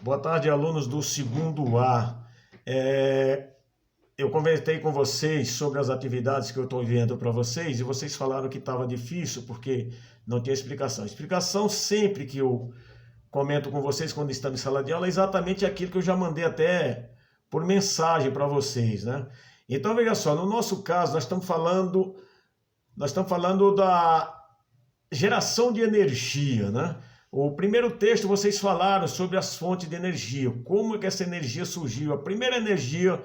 Boa tarde, alunos do segundo A. Eu conversei com vocês sobre as atividades que eu estou enviando para vocês e vocês falaram que estava difícil porque não tinha explicação. Explicação sempre que eu comento com vocês quando estamos em sala de aula é exatamente aquilo que eu já mandei até por mensagem para vocês, né? Então, veja só, no nosso caso, nós estamos falando da geração de energia, né? O primeiro texto vocês falaram sobre as fontes de energia, como é que essa energia surgiu. A primeira energia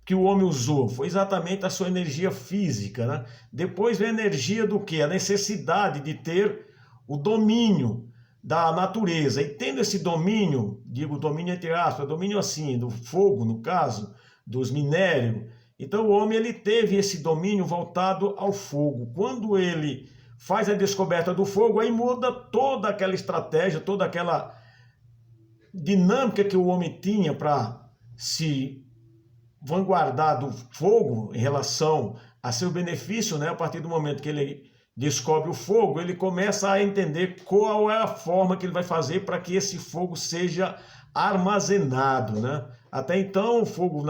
que o homem usou foi exatamente a sua energia física, né? Depois vem a energia do quê? A necessidade de ter o domínio da natureza. E tendo esse domínio, digo domínio entre aspas, domínio assim, do fogo, no caso, dos minérios. Então o homem ele teve esse domínio voltado ao fogo. Quando ele faz a descoberta do fogo, aí muda toda aquela estratégia, toda aquela dinâmica que o homem tinha para se vanguardar do fogo em relação a seu benefício, né? A partir do momento que ele descobre o fogo, ele começa a entender qual é a forma que ele vai fazer para que esse fogo seja armazenado, né? Até então o fogo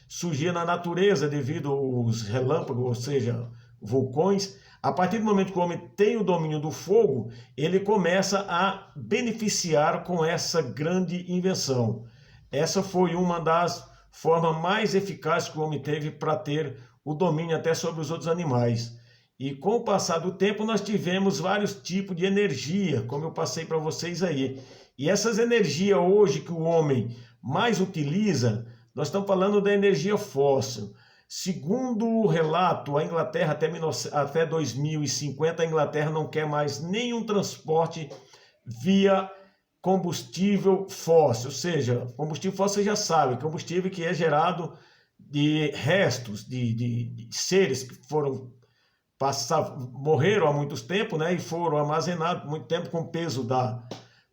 surgia na natureza devido aos relâmpagos, ou seja, vulcões. A partir do momento que o homem tem o domínio do fogo, ele começa a beneficiar com essa grande invenção. Essa foi uma das formas mais eficazes que o homem teve para ter o domínio até sobre os outros animais. E com o passar do tempo nós tivemos vários tipos de energia, como eu passei para vocês aí. E essas energias hoje que o homem mais utiliza, nós estamos falando da energia fóssil. Segundo o relato, a Inglaterra até 2050, a Inglaterra não quer mais nenhum transporte via combustível fóssil. Ou seja, combustível fóssil você já sabe, combustível que é gerado de restos de seres que morreram há muito tempo, né, e foram armazenados muito tempo com o peso da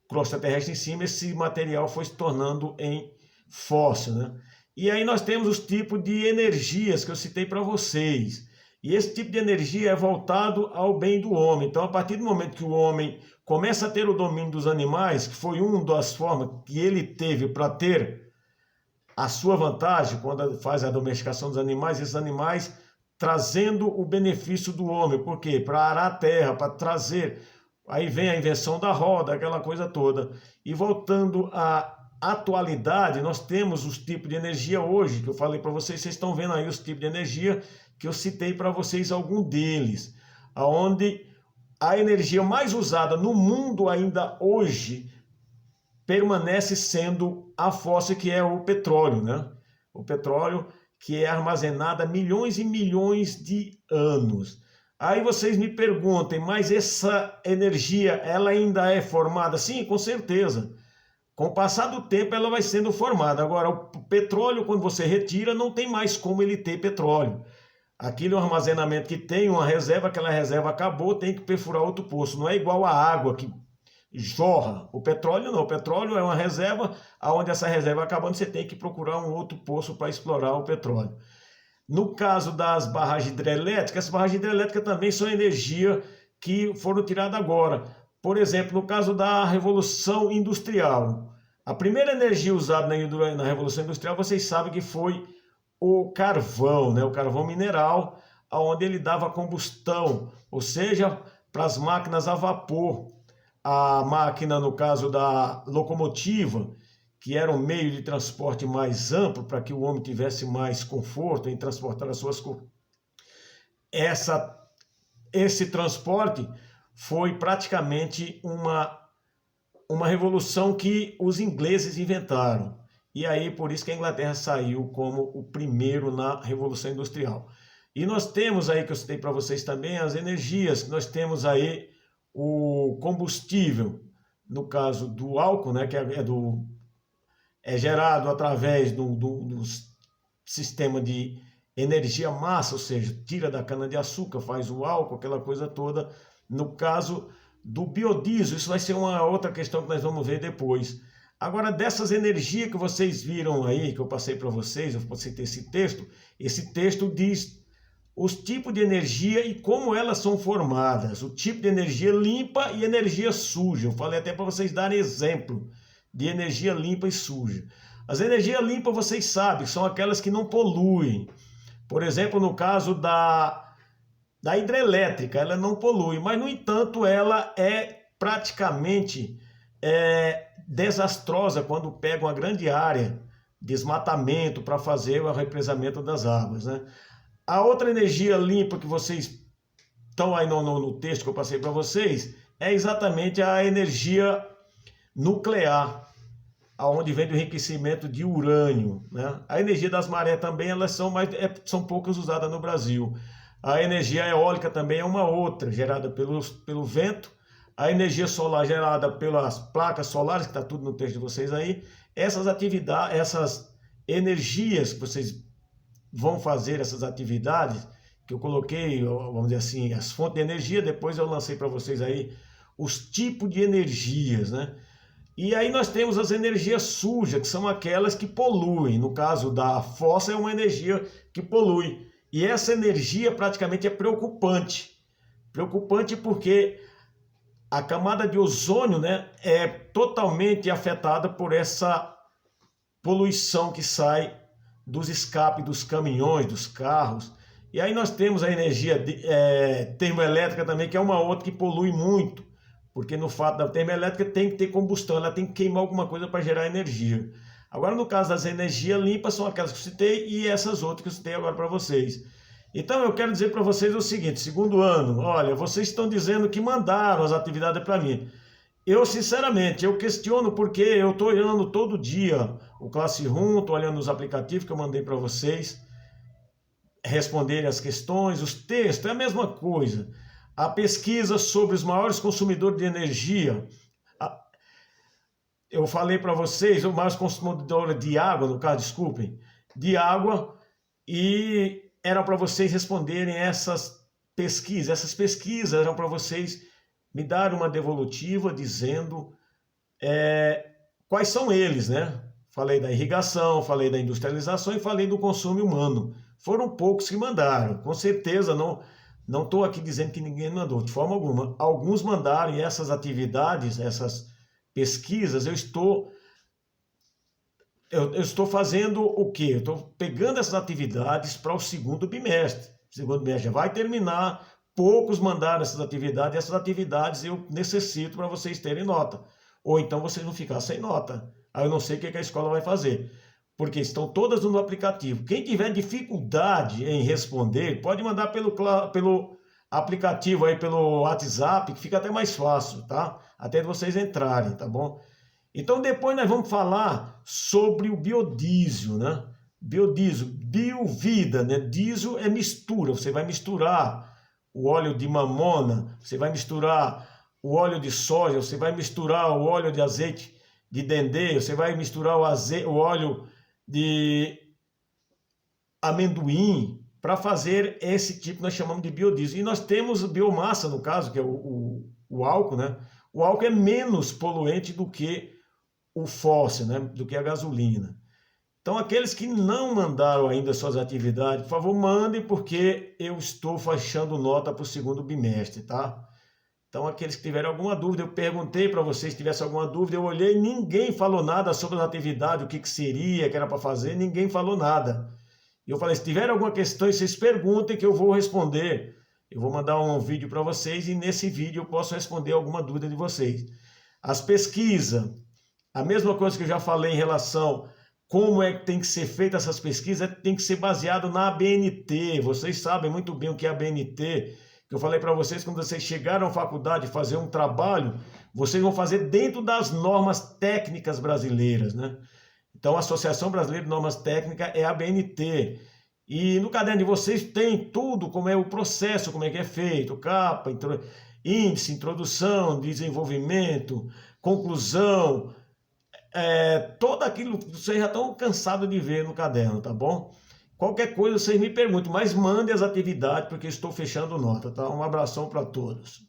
crosta terrestre em cima, esse material foi se tornando em fóssil, né? E aí nós temos os tipos de energias que eu citei para vocês. E esse tipo de energia é voltado ao bem do homem. Então, a partir do momento que o homem começa a ter o domínio dos animais, que foi uma das formas que ele teve para ter a sua vantagem, quando faz a domesticação dos animais, esses animais trazendo o benefício do homem. Por quê? Para arar a terra, para trazer. Aí vem a invenção da roda, aquela coisa toda. E voltando à atualidade, nós temos os tipos de energia hoje, que eu falei para vocês, vocês estão vendo aí os tipos de energia que eu citei para vocês algum deles, aonde a energia mais usada no mundo ainda hoje permanece sendo a fóssil, que é o petróleo, né? O petróleo que é armazenado há milhões e milhões de anos. Aí vocês me perguntem, mas essa energia, ela ainda é formada? Sim, com certeza. Com o passar do tempo, ela vai sendo formada. Agora, o petróleo, quando você retira, não tem mais como ele ter petróleo. Aquilo é um armazenamento que tem uma reserva, aquela reserva acabou, tem que perfurar outro poço. Não é igual a água que jorra. O petróleo não. O petróleo é uma reserva, onde essa reserva acabando, você tem que procurar um outro poço para explorar o petróleo. No caso das barragens hidrelétricas, as barragens hidrelétricas também são energia que foram tiradas agora. Por exemplo, no caso da Revolução Industrial, a primeira energia usada na Revolução Industrial, vocês sabem que foi o carvão, né? O carvão mineral, onde ele dava combustão, ou seja, para as máquinas a vapor. A máquina, no caso da locomotiva, que era um meio de transporte mais amplo, para que o homem tivesse mais conforto em transportar as suas coisas. Esse transporte foi praticamente uma revolução que os ingleses inventaram. E aí, por isso que a Inglaterra saiu como o primeiro na Revolução Industrial. E nós temos aí, que eu citei para vocês também, as energias. Nós temos aí o combustível, no caso do álcool, né, que é gerado através do sistema de energia massa, ou seja, tira da cana-de-açúcar, faz o álcool, aquela coisa toda. No caso do biodiesel, isso vai ser uma outra questão que nós vamos ver depois. Agora, dessas energias que vocês viram aí, que eu passei para vocês, eu citei esse texto diz os tipos de energia e como elas são formadas. O tipo de energia limpa e energia suja. Eu falei até para vocês darem exemplo de energia limpa e suja. As energias limpas, vocês sabem, são aquelas que não poluem. Por exemplo, no caso da hidrelétrica, ela não polui, mas, no entanto, ela é praticamente desastrosa quando pega uma grande área de desmatamento para fazer o represamento das águas, né? A outra energia limpa que vocês estão aí no texto que eu passei para vocês é exatamente a energia nuclear, aonde vem do enriquecimento de urânio, né? A energia das marés também, elas são poucas usadas no Brasil. A energia eólica também é uma outra, gerada pelo vento. A energia solar gerada pelas placas solares, que está tudo no texto de vocês aí. Essas atividades, essas energias que vocês vão fazer, essas atividades, que eu coloquei, vamos dizer assim, as fontes de energia, depois eu lancei para vocês aí os tipos de energias, né? E aí nós temos as energias sujas, que são aquelas que poluem. No caso da fóssil, é uma energia que polui. E essa energia praticamente é preocupante. Preocupante porque a camada de ozônio, né, é totalmente afetada por essa poluição que sai dos escapes dos caminhões, dos carros. E aí nós temos a energia termoelétrica também, que é uma outra que polui muito. Porque no fato da termoelétrica tem que ter combustão, ela tem que queimar alguma coisa para gerar energia. Agora, no caso das energias limpas, são aquelas que eu citei e essas outras que eu citei agora para vocês. Então, eu quero dizer para vocês o seguinte: segundo ano, olha, vocês estão dizendo que mandaram as atividades para mim. Eu, sinceramente, eu questiono porque eu estou olhando todo dia o Classroom, estou olhando os aplicativos que eu mandei para vocês, responderem as questões, os textos, é a mesma coisa. A pesquisa sobre os maiores consumidores de energia, eu falei para vocês, o maior consumidor de água, no caso, desculpem, de água, e era para vocês responderem essas pesquisas. Essas pesquisas eram para vocês me darem uma devolutiva dizendo quais são eles, né? Falei da irrigação, falei da industrialização e falei do consumo humano. Foram poucos que mandaram, com certeza não estou aqui dizendo que ninguém mandou, de forma alguma. Alguns mandaram e essas atividades, essas pesquisas, eu estou fazendo o quê? Eu estou pegando essas atividades para o segundo bimestre. O segundo bimestre já vai terminar, poucos mandaram essas atividades eu necessito para vocês terem nota. Ou então vocês vão ficar sem nota. Aí eu não sei o que a escola vai fazer. Porque estão todas no aplicativo. Quem tiver dificuldade em responder, pode mandar pelo aplicativo aí, pelo WhatsApp, que fica até mais fácil, tá? Até vocês entrarem, tá bom? Então depois nós vamos falar sobre o biodiesel, né? Biodiesel, biovida, né? Diesel é mistura, você vai misturar o óleo de mamona, você vai misturar o óleo de soja, você vai misturar o óleo de azeite de dendê, você vai misturar o óleo de amendoim para fazer esse tipo que nós chamamos de biodiesel. E nós temos biomassa, no caso, que é o álcool, né? O álcool é menos poluente do que o fóssil, né? Do que a gasolina. Então, aqueles que não mandaram ainda suas atividades, por favor, mandem, porque eu estou fechando nota para o segundo bimestre, tá? Então, aqueles que tiverem alguma dúvida, eu perguntei para vocês se tivesse alguma dúvida, eu olhei, ninguém falou nada sobre as atividades, o que seria, que era para fazer, ninguém falou nada. E eu falei, se tiver alguma questão, vocês perguntem que eu vou responder. Eu vou mandar um vídeo para vocês e nesse vídeo eu posso responder alguma dúvida de vocês. As pesquisas, a mesma coisa que eu já falei em relação como é que tem que ser feita essas pesquisas, tem que ser baseado na ABNT. Vocês sabem muito bem o que é a ABNT, que eu falei para vocês, quando vocês chegaram à faculdade fazer um trabalho, vocês vão fazer dentro das normas técnicas brasileiras, né? Então, a Associação Brasileira de Normas Técnicas é a ABNT. E no caderno de vocês tem tudo, como é o processo, como é que é feito, capa, índice, introdução, desenvolvimento, conclusão, todo aquilo que vocês já estão cansados de ver no caderno, tá bom? Qualquer coisa vocês me perguntem, mas mandem as atividades, porque estou fechando nota, tá? Um abração para todos.